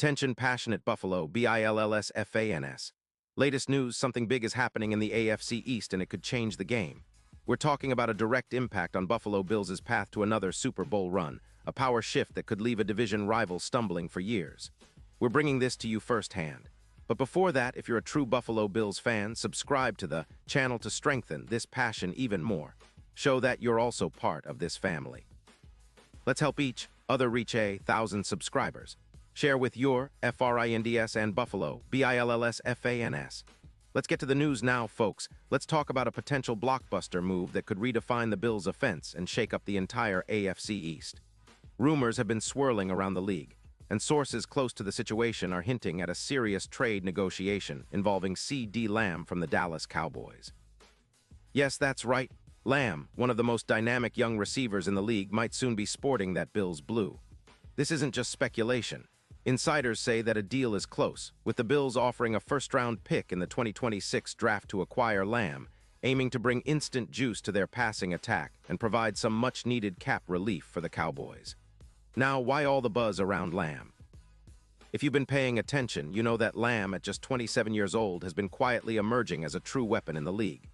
Attention passionate Buffalo, BILLSFANS. Latest news, something big is happening in the AFC East and it could change the game. We're talking about a direct impact on Buffalo Bills' path to another Super Bowl run, a power shift that could leave a division rival stumbling for years. We're bringing this to you firsthand. But before that, if you're a true Buffalo Bills fan, subscribe to the channel to strengthen this passion even more. Show that you're also part of this family. Let's help each other reach 1,000 subscribers. Share with your FRINDS and Buffalo, BILLSFANS. Let's get to the news now, folks. Let's talk about a potential blockbuster move that could redefine the Bills' offense and shake up the entire AFC East. Rumors have been swirling around the league, and sources close to the situation are hinting at a serious trade negotiation involving CeeDee Lamb from the Dallas Cowboys. Yes, that's right. Lamb, one of the most dynamic young receivers in the league, might soon be sporting that Bills blue. This isn't just speculation. Insiders say that a deal is close, with the Bills offering a first-round pick in the 2026 draft to acquire Lamb, aiming to bring instant juice to their passing attack and provide some much-needed cap relief for the Cowboys. Now, why all the buzz around Lamb? If you've been paying attention, you know that Lamb, at just 27 years old, has been quietly emerging as a true weapon in the league.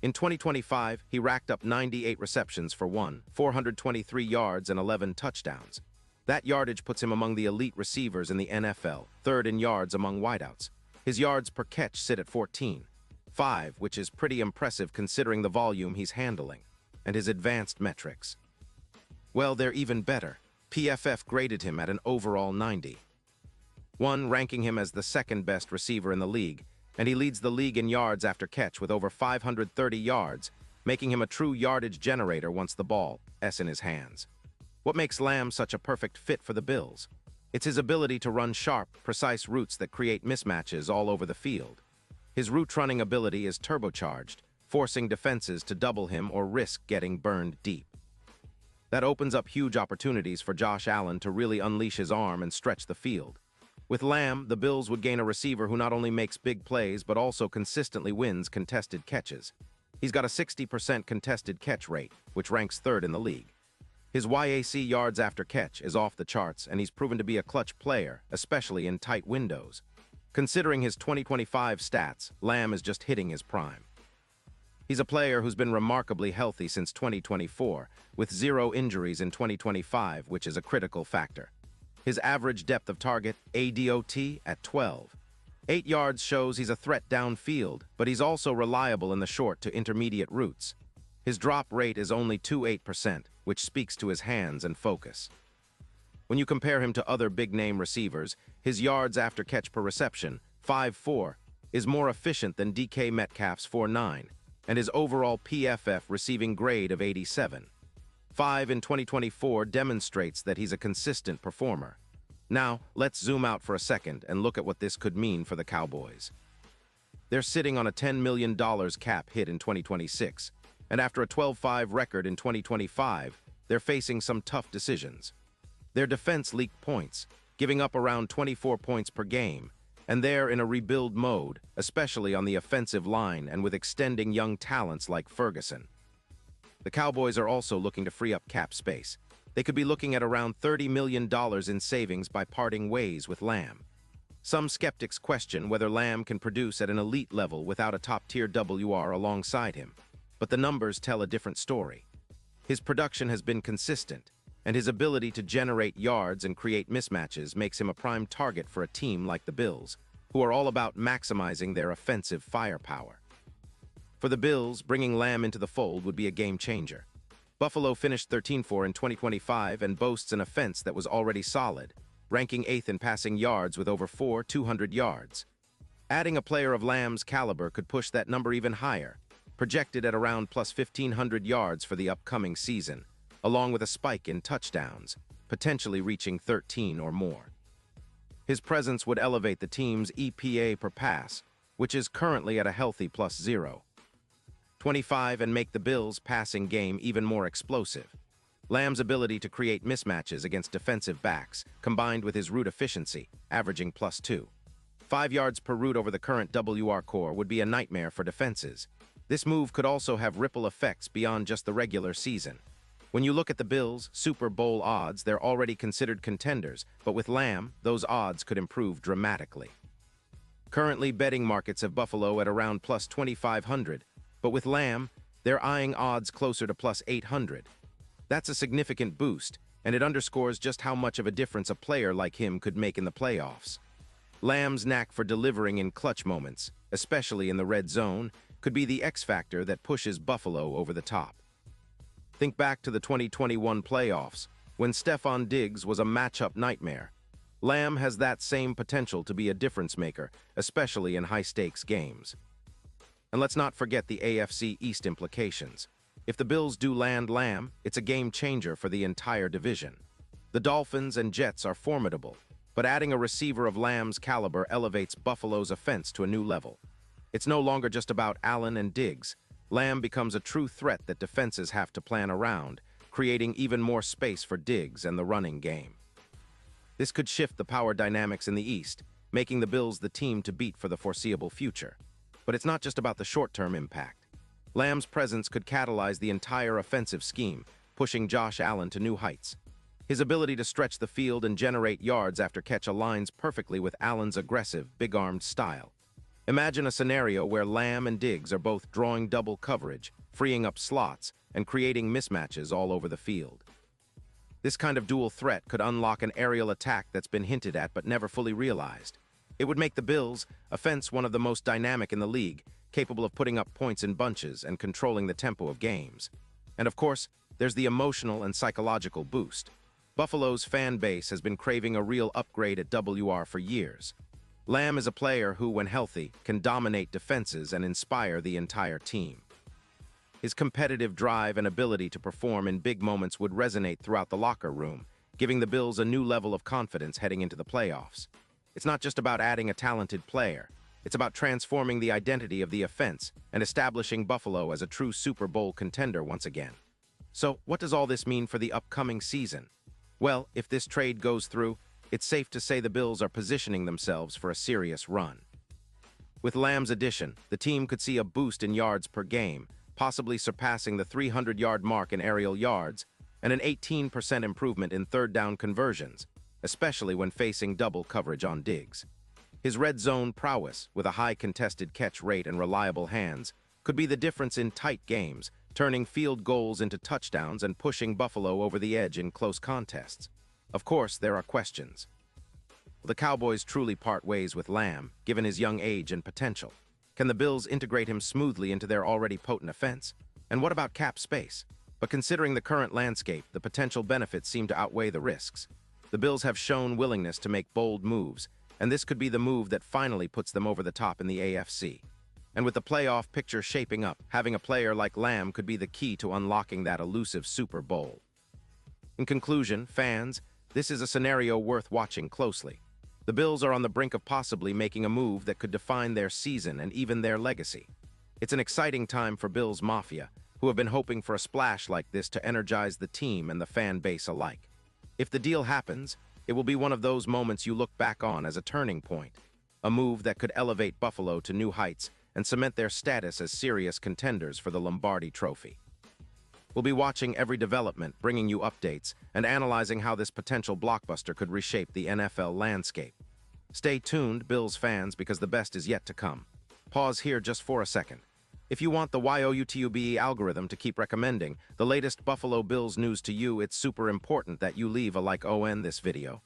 In 2025, he racked up 98 receptions for 423 yards and 11 touchdowns. That yardage puts him among the elite receivers in the NFL, third in yards among wideouts. His yards per catch sit at 14.5, which is pretty impressive considering the volume he's handling, and his advanced metrics. Well, they're even better. PFF graded him at an overall 90. Ranking him as the second-best receiver in the league, and he leads the league in yards after catch with over 530 yards, making him a true yardage generator once the ball is in his hands. What makes Lamb such a perfect fit for the Bills? It's his ability to run sharp, precise routes that create mismatches all over the field. His route-running ability is turbocharged, forcing defenses to double him or risk getting burned deep. That opens up huge opportunities for Josh Allen to really unleash his arm and stretch the field. With Lamb, the Bills would gain a receiver who not only makes big plays but also consistently wins contested catches. He's got a 60% contested catch rate, which ranks third in the league. His YAC yards after catch is off the charts, and he's proven to be a clutch player, especially in tight windows. Considering his 2025 stats, Lamb is just hitting his prime. He's a player who's been remarkably healthy since 2024, with 0 injuries in 2025, which is a critical factor. His average depth of target, ADOT, at 12. 8 yards shows he's a threat downfield, but he's also reliable in the short to intermediate routes. His drop rate is only 2.8%, which speaks to his hands and focus. When you compare him to other big-name receivers, his yards after catch per reception, 5.4, is more efficient than DK Metcalf's 4.9, and his overall PFF receiving grade of 87. 5 in 2024 demonstrates that he's a consistent performer. Now, let's zoom out for a second and look at what this could mean for the Cowboys. They're sitting on a $10 million cap hit in 2026. And after a 12-5 record in 2025, they're facing some tough decisions. Their defense leaked points, giving up around 24 points per game, and they're in a rebuild mode, especially on the offensive line and with extending young talents like Ferguson. The Cowboys are also looking to free up cap space. They could be looking at around $30 million in savings by parting ways with Lamb. Some skeptics question whether Lamb can produce at an elite level without a top-tier WR alongside him. But the numbers tell a different story. His production has been consistent, and his ability to generate yards and create mismatches makes him a prime target for a team like the Bills, who are all about maximizing their offensive firepower. For the Bills, bringing Lamb into the fold would be a game-changer. Buffalo finished 13-4 in 2025 and boasts an offense that was already solid, ranking 8th in passing yards with over 200 yards. Adding a player of Lamb's caliber could push that number even higher, projected at around plus 1,500 yards for the upcoming season, along with a spike in touchdowns, potentially reaching 13 or more. His presence would elevate the team's EPA per pass, which is currently at a healthy plus 0.25, and make the Bills' passing game even more explosive. Lamb's ability to create mismatches against defensive backs, combined with his route efficiency, averaging plus 2.5 yards per route over the current WR core, would be a nightmare for defenses. This move could also have ripple effects beyond just the regular season. When you look at the Bills' Super Bowl odds, they're already considered contenders, but with Lamb, those odds could improve dramatically. Currently, betting markets have Buffalo at around plus 2,500, but with Lamb, they're eyeing odds closer to plus 800. That's a significant boost, and it underscores just how much of a difference a player like him could make in the playoffs. Lamb's knack for delivering in clutch moments, especially in the red zone, could be the X factor that pushes Buffalo over the top. Think back to the 2021 playoffs, when Stephon Diggs was a matchup nightmare. Lamb has that same potential to be a difference maker, especially in high-stakes games. And let's not forget the AFC East implications. If the Bills do land Lamb, it's a game changer for the entire division. The Dolphins and Jets are formidable, but adding a receiver of Lamb's caliber elevates Buffalo's offense to a new level. It's no longer just about Allen and Diggs. Lamb becomes a true threat that defenses have to plan around, creating even more space for Diggs and the running game. This could shift the power dynamics in the East, making the Bills the team to beat for the foreseeable future. But it's not just about the short-term impact. Lamb's presence could catalyze the entire offensive scheme, pushing Josh Allen to new heights. His ability to stretch the field and generate yards after catch aligns perfectly with Allen's aggressive, big-armed style. Imagine a scenario where Lamb and Diggs are both drawing double coverage, freeing up slots, and creating mismatches all over the field. This kind of dual threat could unlock an aerial attack that's been hinted at but never fully realized. It would make the Bills' offense one of the most dynamic in the league, capable of putting up points in bunches and controlling the tempo of games. And of course, there's the emotional and psychological boost. Buffalo's fan base has been craving a real upgrade at WR for years. Lamb is a player who, when healthy, can dominate defenses and inspire the entire team. His competitive drive and ability to perform in big moments would resonate throughout the locker room, giving the Bills a new level of confidence heading into the playoffs. It's not just about adding a talented player. It's about transforming the identity of the offense and establishing Buffalo as a true Super Bowl contender once again. So, what does all this mean for the upcoming season? Well, if this trade goes through, it's safe to say the Bills are positioning themselves for a serious run. With Lamb's addition, the team could see a boost in yards per game, possibly surpassing the 300-yard mark in aerial yards, and an 18% improvement in third-down conversions, especially when facing double coverage on Diggs. His red zone prowess, with a high contested catch rate and reliable hands, could be the difference in tight games, turning field goals into touchdowns and pushing Buffalo over the edge in close contests. Of course, there are questions. Will the Cowboys truly part ways with Lamb, given his young age and potential? Can the Bills integrate him smoothly into their already potent offense? And what about cap space? But considering the current landscape, the potential benefits seem to outweigh the risks. The Bills have shown willingness to make bold moves, and this could be the move that finally puts them over the top in the AFC. And with the playoff picture shaping up, having a player like Lamb could be the key to unlocking that elusive Super Bowl. In conclusion, fans, this is a scenario worth watching closely. The Bills are on the brink of possibly making a move that could define their season and even their legacy. It's an exciting time for Bills Mafia, who have been hoping for a splash like this to energize the team and the fan base alike. If the deal happens, it will be one of those moments you look back on as a turning point, a move that could elevate Buffalo to new heights and cement their status as serious contenders for the Lombardi Trophy. We'll be watching every development, bringing you updates, and analyzing how this potential blockbuster could reshape the NFL landscape. Stay tuned, Bills fans, because the best is yet to come. Pause here just for a second. If you want the YOUTUBE algorithm to keep recommending the latest Buffalo Bills news to you, it's super important that you leave a like on this video.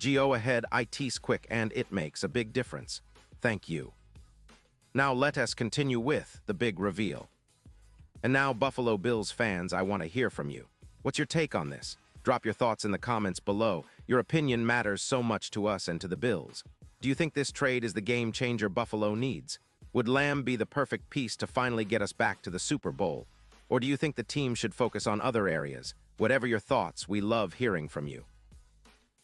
Go ahead, it's quick and it makes a big difference. Thank you. Now let us continue with the big reveal. And now, Buffalo Bills fans, I want to hear from you. What's your take on this? Drop your thoughts in the comments below. Your opinion matters so much to us and to the Bills. Do you think this trade is the game changer Buffalo needs? Would Lamb be the perfect piece to finally get us back to the Super Bowl? Or do you think the team should focus on other areas? Whatever your thoughts, we love hearing from you.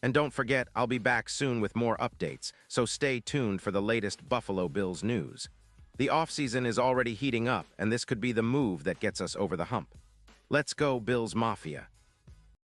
And don't forget, I'll be back soon with more updates, so stay tuned for the latest Buffalo Bills news. The offseason is already heating up, and this could be the move that gets us over the hump. Let's go, Bills Mafia.